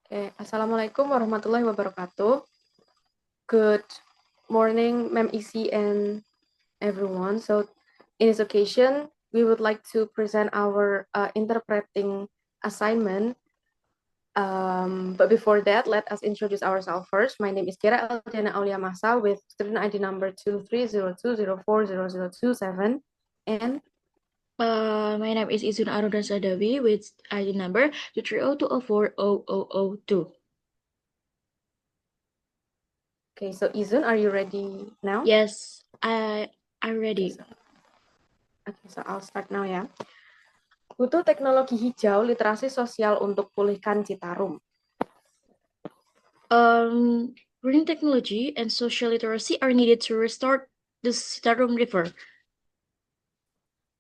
Okay. Assalamualaikum warahmatullahi wabarakatuh. Good morning, Ma'am Isi and everyone. So, in this occasion, we would like to present our interpreting assignment. But before that, let us introduce ourselves first. My name is Kira Eldiana Aulia Masa with student ID number 2302040027. And My name is Izun Arudan Sadawi with ID number 23020400002. okay, so Izun, are you ready now? Yes, I'm Okay, ready. so I'll start now ya. Butuh teknologi hijau literasi sosial untuk pulihkan Citarum. Green technology and social literacy are needed to restore the Citarum River.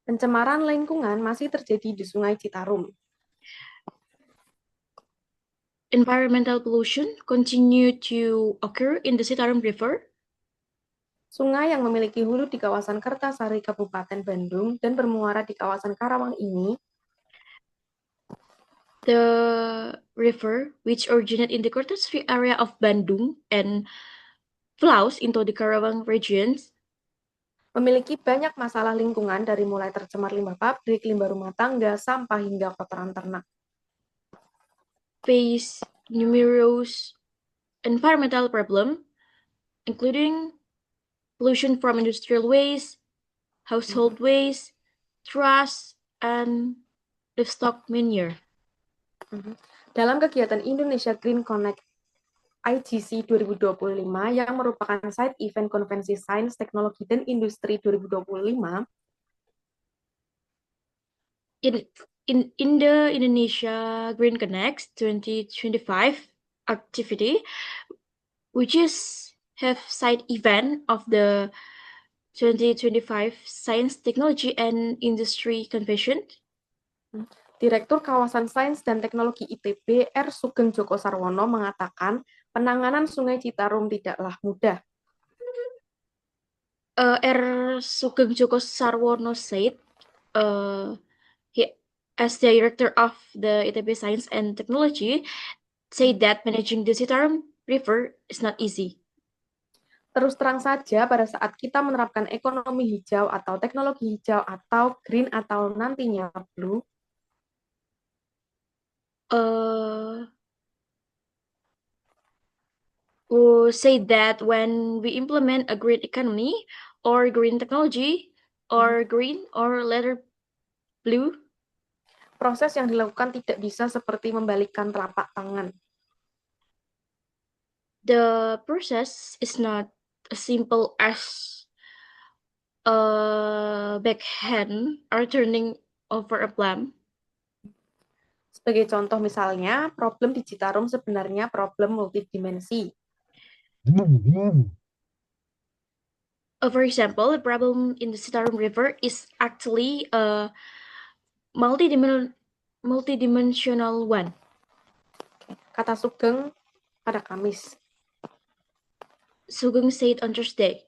Pencemaran lingkungan masih terjadi di Sungai Citarum. Environmental pollution continue to occur in the Citarum River. Sungai yang memiliki hulu di kawasan Kertasari, Kabupaten Bandung, dan bermuara di kawasan Karawang ini The river, which originated in the Kertasari area of Bandung and flows into the Karawang regions, memiliki banyak masalah lingkungan dari mulai tercemar limbah pabrik, limbah rumah tangga, sampah hingga kotoran ternak. face numerous environmental problems, including pollution from industrial waste, household waste, trash, and livestock manure. Dalam kegiatan Indonesia Green Connect IGC 2025 yang merupakan side event konvensi sains, teknologi, dan industri 2025, In the Indonesia Green Connect 2025 activity, which is have side event of the 2025 Science, Technology, and Industry Convention, Direktur Kawasan Sains dan Teknologi ITB R. Sugeng Joko Sarwono mengatakan penanganan Sungai Citarum tidaklah mudah. R. Sugeng Joko Sarwono said, he, as the director of the ITB Science and Technology, said that managing the Citarum River is not easy. Terus terang saja, pada saat kita menerapkan ekonomi hijau atau teknologi hijau atau green atau nantinya blue, Uh, who said that when we implement a green economy or green technology or green or letter blue, proses yang dilakukan tidak bisa seperti membalikkan telapak tangan. the process is not as simple as a backhand or turning over a plum. Sebagai contoh misalnya, problem di Citarum sebenarnya problem multidimensi. For example, the problem in the Citarum River is actually a multidimensional one. Kata Sugeng pada Kamis. Sugeng said on Thursday.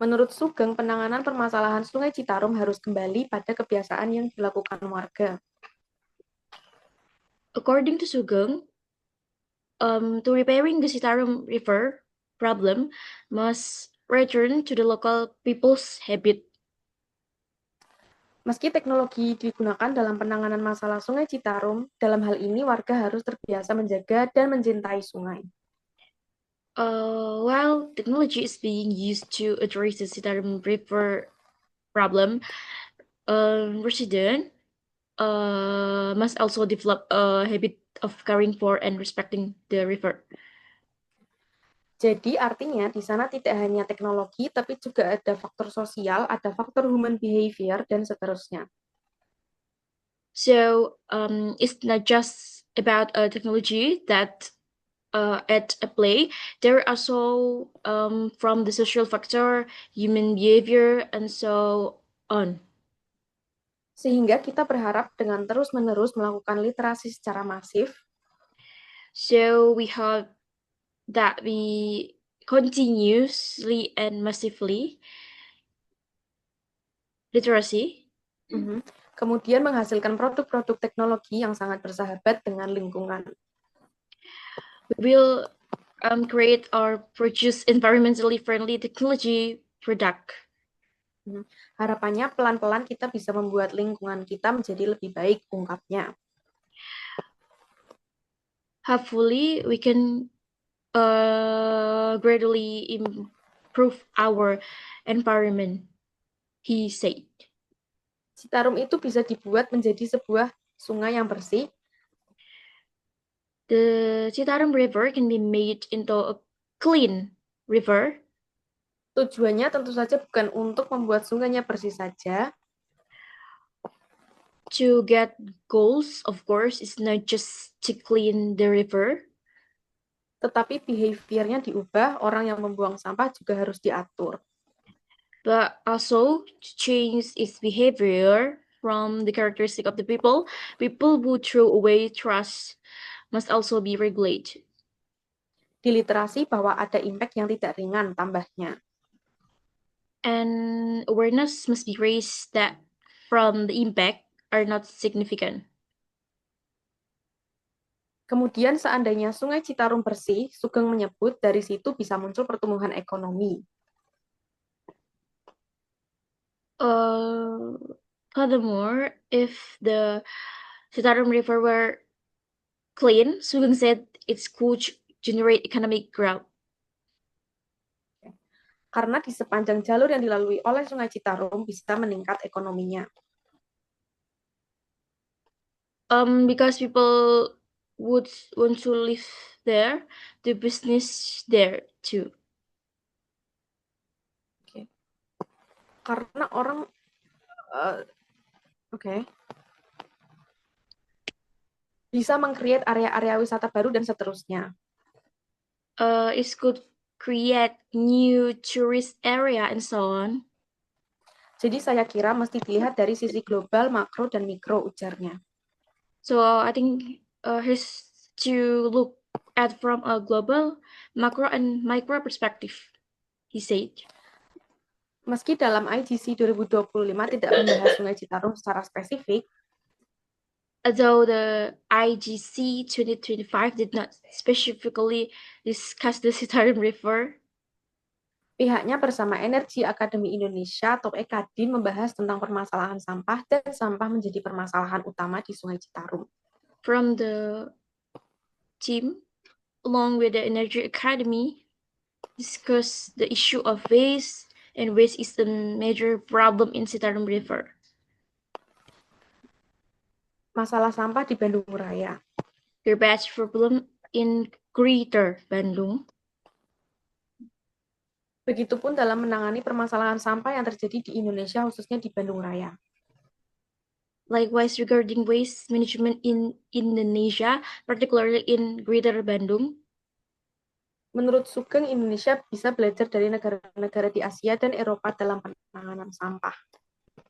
Menurut Sugeng, penanganan permasalahan Sungai Citarum harus kembali pada kebiasaan yang dilakukan warga. According to Sugeng, to repairing the Citarum River problem must return to the local people's habit. Meski teknologi digunakan dalam penanganan masalah Sungai Citarum, dalam hal ini warga harus terbiasa menjaga dan mencintai sungai. While technology is being used to address the Citarum River problem, residents must also develop a habit of caring for and respecting the river. Jadi artinya di sana tidak hanya teknologi, tapi juga ada faktor sosial, ada faktor human behavior, dan seterusnya. So it's not just about technology that at a play. There are also from the social factor, human behavior, and so on. Sehingga kita berharap dengan terus-menerus melakukan literasi secara masif, So we hope that we continuously and massively literacy, kemudian menghasilkan produk-produk teknologi yang sangat bersahabat dengan lingkungan. we will create or produce environmentally friendly technology product. Harapannya pelan-pelan kita bisa membuat lingkungan kita menjadi lebih baik, ungkapnya. Hopefully, we can gradually improve our environment, he said. Citarum itu bisa dibuat menjadi sebuah sungai yang bersih. The Citarum River can be made into a clean river. Tujuannya tentu saja bukan untuk membuat sungainya bersih saja. To get goals, of course, is not just to clean the river. Tetapi behaviornya diubah, orang yang membuang sampah juga harus diatur. But also to change its behavior from the characteristic of the people. People who throw away trash must also be regulated. Diliterasi bahwa ada impact yang tidak ringan, tambahnya. And awareness must be raised that from the impact are not significant. Kemudian seandainya Sungai Citarum bersih, Sugeng menyebut dari situ bisa muncul pertumbuhan ekonomi. Furthermore, if the Citarum River were clean, Sugeng said it could generate economic growth. Karena di sepanjang jalur yang dilalui oleh Sungai Citarum bisa meningkat ekonominya. Because people would want to live there, do business there too. Okay. Karena orang, bisa meng-create area-area wisata baru dan seterusnya. It could create new tourist area and so on. Jadi saya kira mesti dilihat dari sisi global, makro, dan mikro, ujarnya. So I think has to look at from a global, macro, and micro perspective, he said. Meski dalam IGC 2025 tidak membahas Sungai Citarum secara spesifik, Although the IGC 2025 did not specifically discuss the Citarum River, pihaknya bersama Energi Akademi Indonesia atau EKADIN membahas tentang permasalahan sampah dan sampah menjadi permasalahan utama di Sungai Citarum. from the team, along with the Energy Academy, discuss the issue of waste, and waste is a major problem in Citarum River. Masalah sampah di Bandung Raya. Garbage problem in Greater Bandung. Begitupun dalam menangani permasalahan sampah yang terjadi di Indonesia, khususnya di Bandung Raya. Likewise, regarding waste management in Indonesia, particularly in Greater Bandung, menurut Sugeng, Indonesia bisa belajar dari negara-negara di Asia dan Eropa dalam penanganan sampah.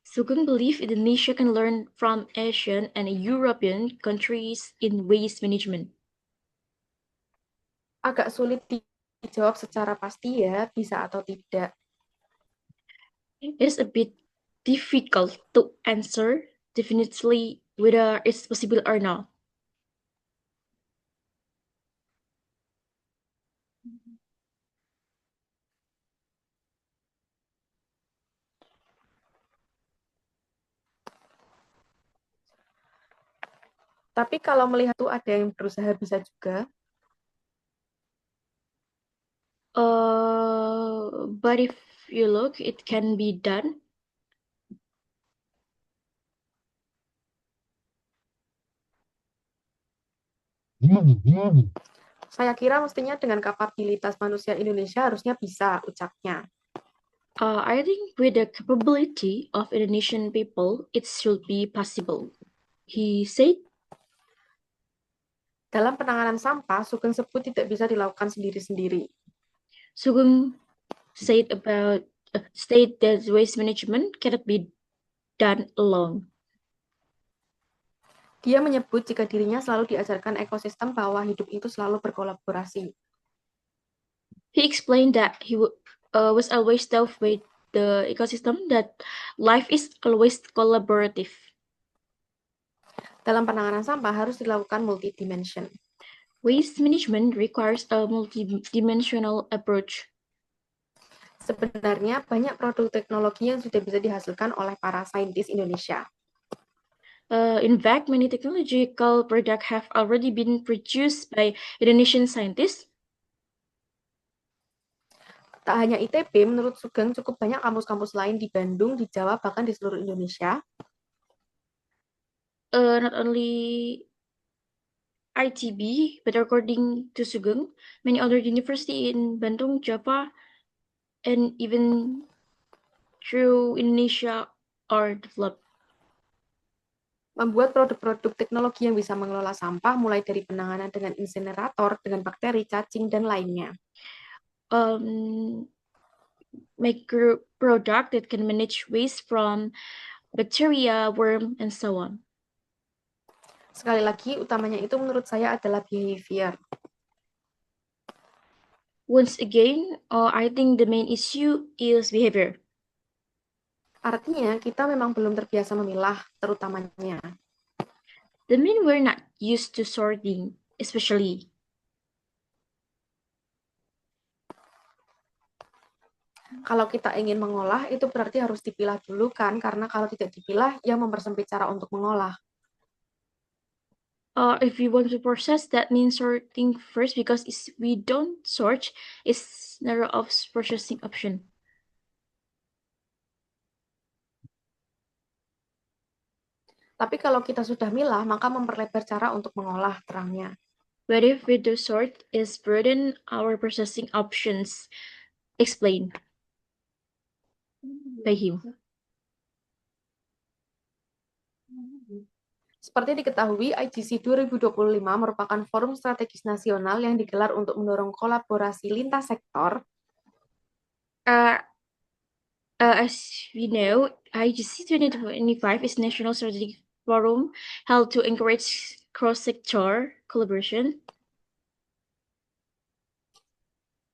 Sugeng believe Indonesia can learn from Asian and European countries in waste management. Agak sulit dijawab secara pasti ya, bisa atau tidak. It is a bit difficult to answer definitely whether it's possible or not. Tapi kalau melihat itu ada yang berusaha bisa juga. But if you look, it can be done. Saya kira mestinya dengan kapabilitas manusia Indonesia harusnya bisa, ucapnya. I think with the capability of Indonesian people, it should be possible. He said, dalam penanganan sampah, Sugeng sebut tidak bisa dilakukan sendiri-sendiri. Sugeng said state that waste management cannot be done alone. Dia menyebut jika dirinya selalu diajarkan ekosistem bahwa hidup itu selalu berkolaborasi. He explained that he was always taught with the ecosystem that life is always collaborative. Dalam penanganan sampah harus dilakukan multidimension. Waste management requires a multidimensional approach. Sebenarnya banyak produk teknologi yang sudah bisa dihasilkan oleh para saintis Indonesia. In fact, many technological products have already been produced by Indonesian scientists. Tak hanya ITB, menurut Sugeng cukup banyak kampus-kampus lain di Bandung, di Jawa, bahkan di seluruh Indonesia. Not only ITB, but according to Sugeng, many other universities in Bandung, Java, and even through Indonesia are developed. Membuat produk-produk teknologi yang bisa mengelola sampah, mulai dari penanganan dengan insinerator, dengan bakteri, cacing, dan lainnya. Make product that can manage waste from bacteria, worm, and so on. Sekali lagi, utamanya itu menurut saya adalah behavior. Once again, I think the main issue is behavior. Artinya, kita memang belum terbiasa memilah, terutamanya. The mean we're not used to sorting, especially. Kalau kita ingin mengolah, itu berarti harus dipilah dulu kan, karena kalau tidak dipilah, yang mempersempit cara untuk mengolah. If we want to process, that means sorting first, because if we don't sort, it's narrow of processing option. Tapi kalau kita sudah milah, maka memperlebar cara untuk mengolah, terangnya. But if we do sort, is burden our processing options. Explain by him. Seperti diketahui, IGC 2025 merupakan forum strategis nasional yang digelar untuk mendorong kolaborasi lintas sektor. As we know, IGC 2025 is National Strategic Forum held to encourage cross-sector collaboration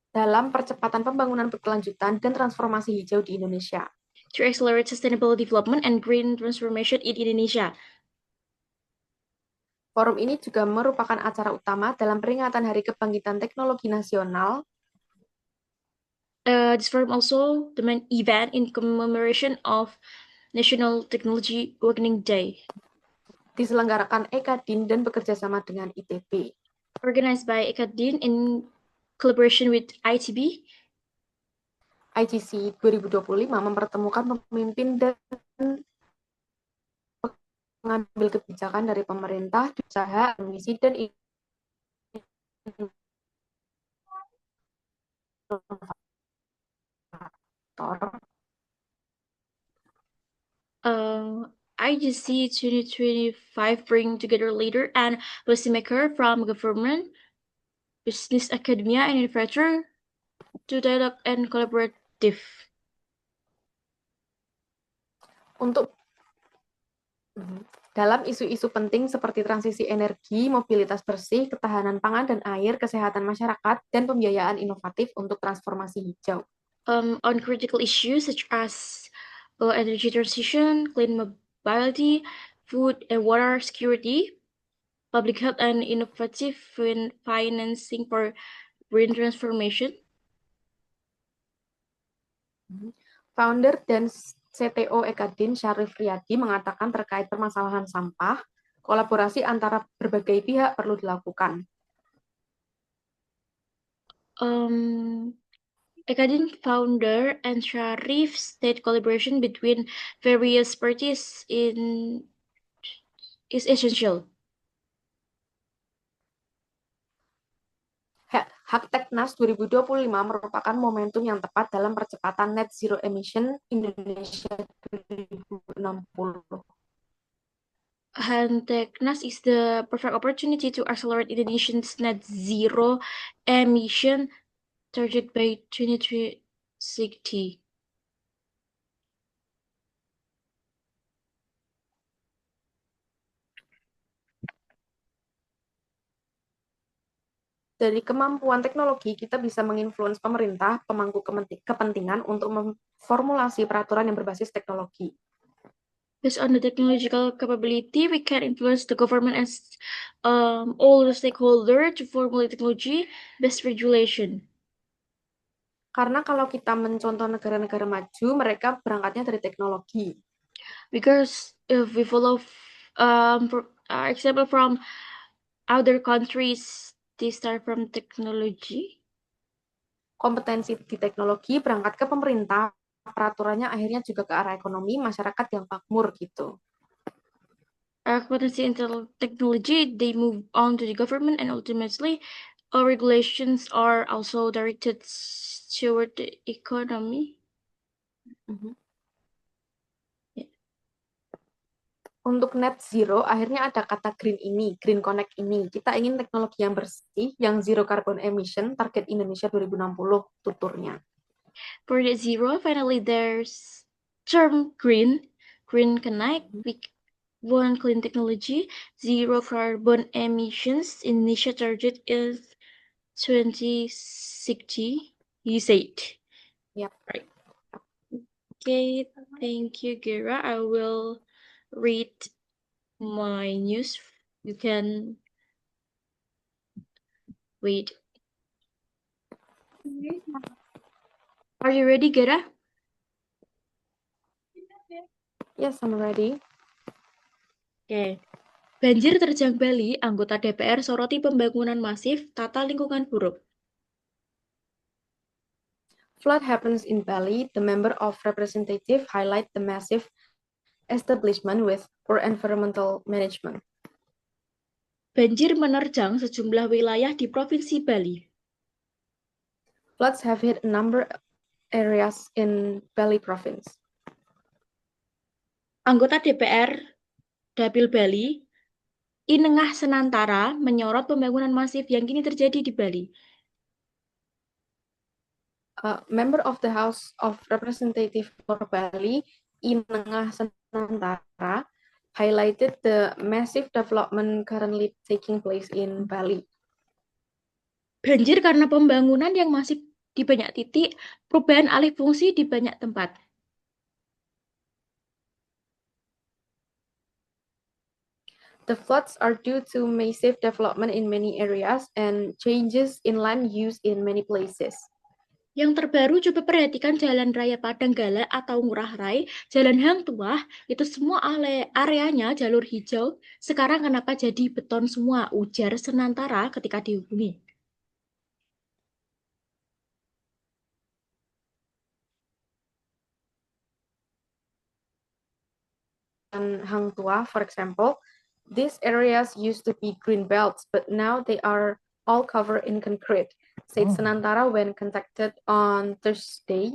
Dalam percepatan pembangunan berkelanjutan dan transformasi hijau di Indonesia. to accelerate sustainable development and green transformation in Indonesia. Forum ini juga merupakan acara utama dalam peringatan Hari Kebangkitan Teknologi Nasional. This forum also the main event in commemoration of National Technology Awakening Day. Diselenggarakan Ekadin dan bekerjasama dengan ITB. Organized by Ekadin in collaboration with ITB. IGC 2025 mempertemukan pemimpin dan mengambil kebijakan dari pemerintah, usaha, misi, dan inovator. IGC 2025 bring together leader and policymaker from government, business, academia, and infrastructure to dialogue and collaborative. Untuk dalam isu-isu penting seperti transisi energi, mobilitas bersih, ketahanan pangan dan air, kesehatan masyarakat, dan pembiayaan inovatif untuk transformasi hijau. On critical issues such as energy transition, clean mobility, food and water security, public health, and innovative financing for green transformation. Founder dan CTO Ekadin Syarif Riyadi mengatakan terkait permasalahan sampah, kolaborasi antara berbagai pihak perlu dilakukan. Ekadin founder and Syarif state collaboration between various parties is essential. Hakteknas 2025 merupakan momentum yang tepat dalam percepatan net zero emission Indonesia 2060. Hakteknas is the perfect opportunity to accelerate Indonesia's net zero emission target by 2060. Dari kemampuan teknologi, kita bisa menginfluence pemerintah, pemangku kepentingan untuk memformulasi peraturan yang berbasis teknologi. Based on the technological capability, we can influence the government as all the stakeholder to formulate technology-based regulation. Karena kalau kita mencontoh negara-negara maju, mereka berangkatnya dari teknologi. Because if we follow example from other countries, they start from technology. Kompetensi di teknologi berangkat ke pemerintah, peraturannya akhirnya juga ke arah ekonomi, masyarakat yang makmur gitu. Competency in technology, they move on to the government, and ultimately, all regulations are also directed toward the economy. Yeah. Untuk net zero, akhirnya ada kata green ini, green connect ini. Kita ingin teknologi yang bersih, yang zero carbon emission, target Indonesia 2060 tuturnya. For net zero, finally, there's term green connect. We want clean technology, zero carbon emissions. Indonesia target is 2060. You said. Yep. Right. Okay, thank you, Gira. I will read my news. You can wait. Are you ready, Gira? Yes, I'm ready. Okay. Banjir terjang Bali, anggota DPR soroti pembangunan masif, tata lingkungan buruk. Flood happens in Bali. The member of representative highlight the massive establishment with poor environmental management. Banjir menerjang sejumlah wilayah di Provinsi Bali. Floods have hit a number of areas in Bali province. Anggota DPR Dapil Bali, Inengah Senantara, menyorot pembangunan masif yang kini terjadi di Bali. Member of the House of Representative for Bali, Inengah Senantara, highlighted the massive development currently taking place in Bali. Banjir karena pembangunan yang masif di banyak titik, perubahan alih fungsi di banyak tempat. The floods are due to massive development in many areas and changes in land use in many places. Yang terbaru, coba perhatikan Jalan Raya Padanggala atau Ngurah Rai, Jalan Hang Tuah, itu semua areanya jalur hijau. Sekarang kenapa jadi beton semua? Ujar Senantara ketika dihubungi. Hang Tuah, for example, these areas used to be green belts, but now they are all covered in concrete, said Senantara when contacted on Thursday.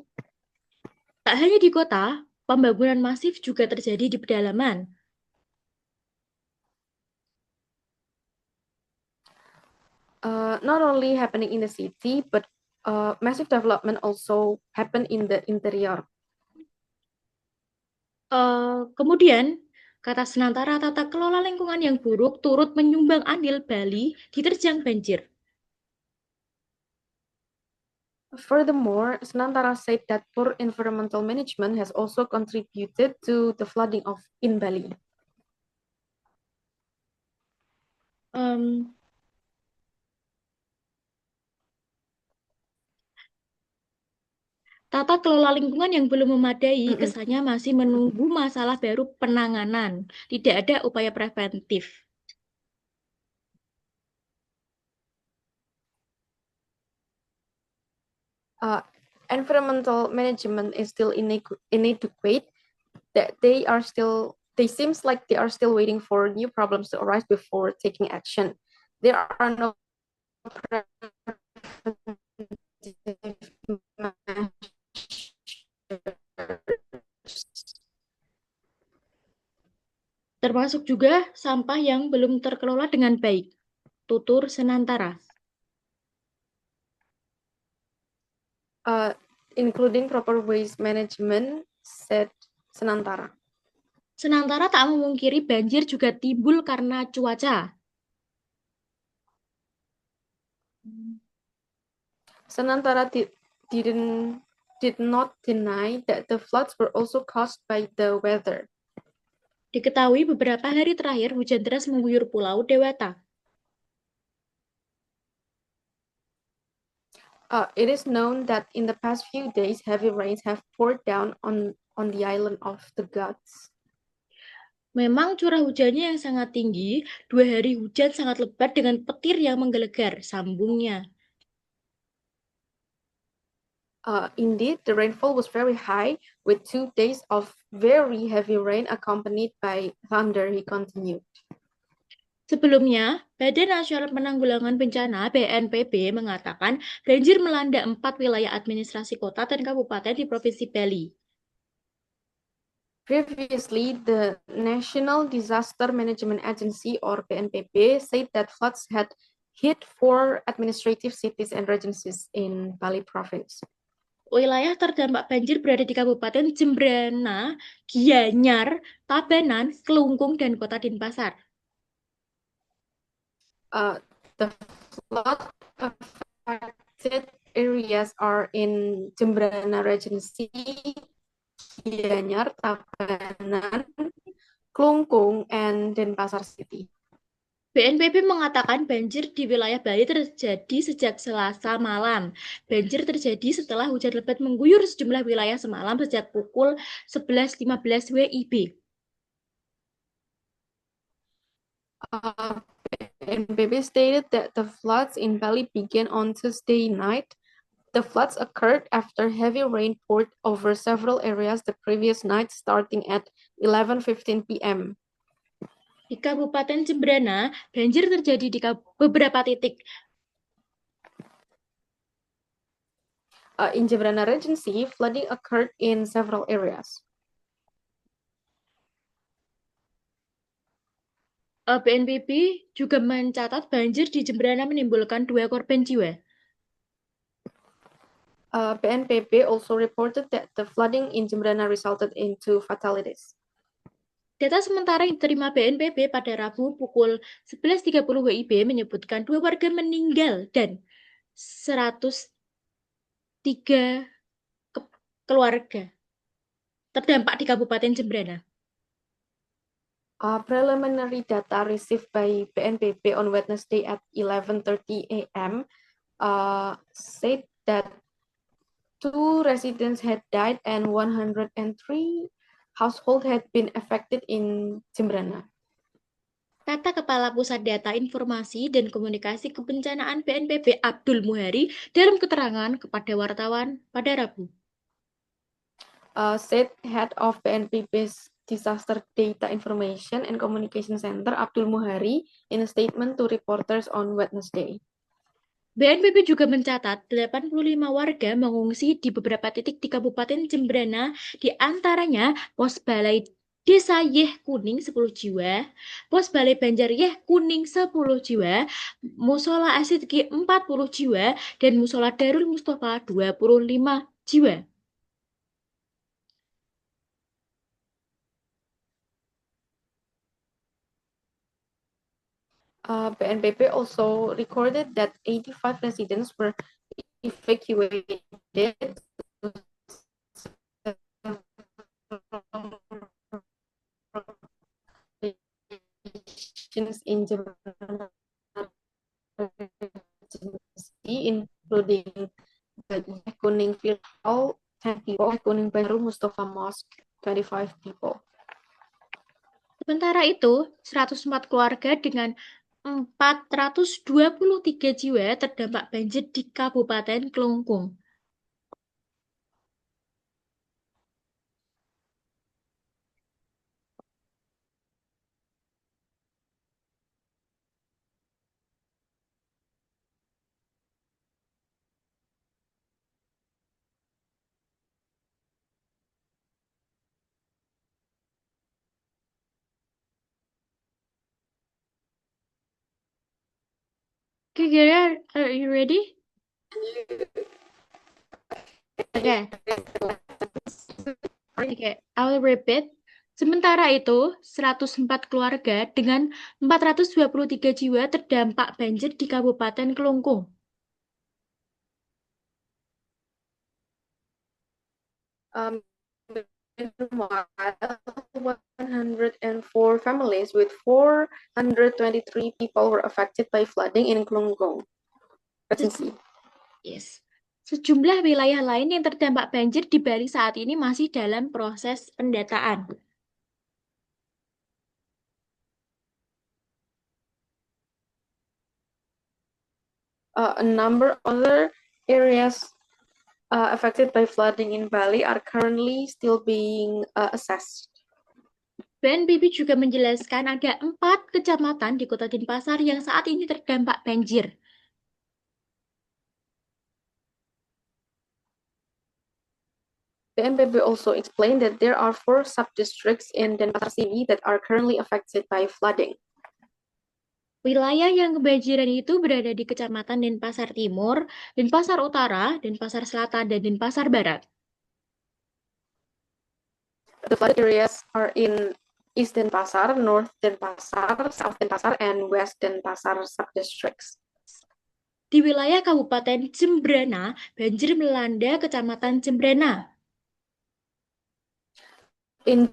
Tak hanya di kota, pembangunan masif juga terjadi di pedalaman. Not only happening in the city, but massive development also happen in the interior. Kemudian, kata Senantara, tata kelola lingkungan yang buruk turut menyumbang andil Bali diterjang banjir. Furthermore, Senantara said that poor environmental management has also contributed to the flooding in Bali. Tata kelola lingkungan yang belum memadai kesannya masih menunggu masalah baru penanganan. Tidak ada upaya preventif. Environmental management is still inadequate. That they seems like they are still waiting for new problems to arise before taking action. There are no Termasuk juga sampah yang belum terkelola dengan baik. Tutur Senantara. Including proper waste management, said Senantara. Senantara tak memungkiri banjir juga timbul karena cuaca. Senantara did not deny that the floods were also caused by the weather. Diketahui beberapa hari terakhir hujan deras mengguyur Pulau Dewata. It is known that in the past few days, heavy rains have poured down on the island of the gods. Memang curah hujannya yang sangat tinggi, 2 hari hujan sangat lebat dengan petir yang menggelegar, sambungnya. Indeed, the rainfall was very high, with 2 days of very heavy rain accompanied by thunder, he continued. Sebelumnya, Badan Nasional Penanggulangan Bencana (BNPB) mengatakan banjir melanda 4 wilayah administrasi kota dan kabupaten di Provinsi Bali. Previously, the National Disaster Management Agency, or BNPB, said that floods had hit 4 administrative cities and regencies in Bali province. Wilayah terdampak banjir berada di Kabupaten Jembrana, Gianyar, Tabanan, Kelungkung, dan Kota Denpasar. The flood affected areas are in Jembrana Regency, Gianyar, Tabanan, Kelungkung, and Denpasar City. BNPB mengatakan banjir di wilayah Bali terjadi sejak Selasa malam. Banjir terjadi setelah hujan lebat mengguyur sejumlah wilayah semalam sejak pukul 11.15 WIB. BNPB stated that the floods in Bali began on Tuesday night. The floods occurred after heavy rain poured over several areas the previous night, starting at 11:15 p.m. Di Kabupaten Jembrana, banjir terjadi di beberapa titik. In Jembrana Regency, flooding occurred in several areas. BNPB juga mencatat banjir di Jembrana menimbulkan 2 korban jiwa. BNPB also reported that the flooding in Jembrana resulted in 2 fatalities. Data sementara yang diterima BNPB pada Rabu pukul 11.30 WIB menyebutkan 2 warga meninggal dan 103 keluarga terdampak di Kabupaten Jembrana. Preliminary data received by BNPB on Wednesday at 11:30 a.m. Said that 2 residents had died and 103 households had been affected in Jembrana. Kata Kepala Pusat Data Informasi dan Komunikasi Kebencanaan BNPB Abdul Muhari dalam keterangan kepada wartawan pada Rabu. Said head of BNPB's Disaster Data Information and Communication Center Abdul Muhari in a statement to reporters on Wednesday. BNPB juga mencatat 85 warga mengungsi di beberapa titik di Kabupaten Jembrana, di antaranya Pos Balai Desa Yeh Kuning 10 jiwa, Pos Balai Banjar Yeh Kuning 10 jiwa, Musola Asidki 40 jiwa, dan Musola Darul Mustafa 25 jiwa. BNPB also recorded that 85 residents were evacuated in Jembrana, including Kuning Field Hall, 10 people, Kuning Baru Mustafa Mosque, 25 people. Sementara itu, 104 keluarga dengan 423 jiwa terdampak banjir di Kabupaten Kelungkung. Okay, Gira, are you ready? Okay. Okay, I'll repeat. Sementara itu, 104 keluarga dengan 423 jiwa terdampak banjir di Kabupaten Kelungkung. Meanwhile, 104 families with 423 people were affected by flooding in Klungkung Regency. Yes. Sejumlah wilayah lain yang terdampak banjir di Bali saat ini masih dalam proses pendataan. A number of other areas affected by flooding in Bali are currently still being assessed. BNPB juga menjelaskan ada 4 kecamatan di Kota Denpasar yang saat ini terdampak banjir. BNPB also explained that there are 4 sub-districts in Denpasar City that are currently affected by flooding. Wilayah yang kebanjiran itu berada di Kecamatan Denpasar Timur, Denpasar Utara, Denpasar Selatan, dan Denpasar Barat. The flooded areas are in East Denpasar, North Denpasar, South Denpasar, and West Denpasar sub-districts. Di wilayah Kabupaten Jembrana, banjir melanda Kecamatan Jembrana. In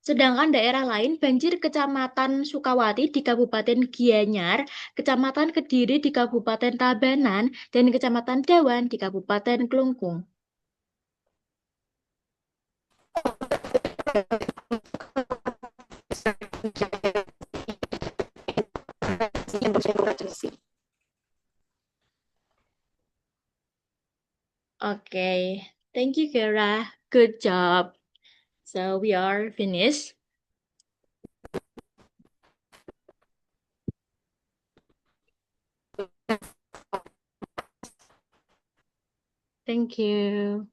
Sedangkan daerah lain banjir Kecamatan Sukawati di Kabupaten Gianyar, Kecamatan Kediri di Kabupaten Tabanan, dan Kecamatan Dawan di Kabupaten Klungkung. Okay, thank you, Kara. Good job. So we are finished. Thank you.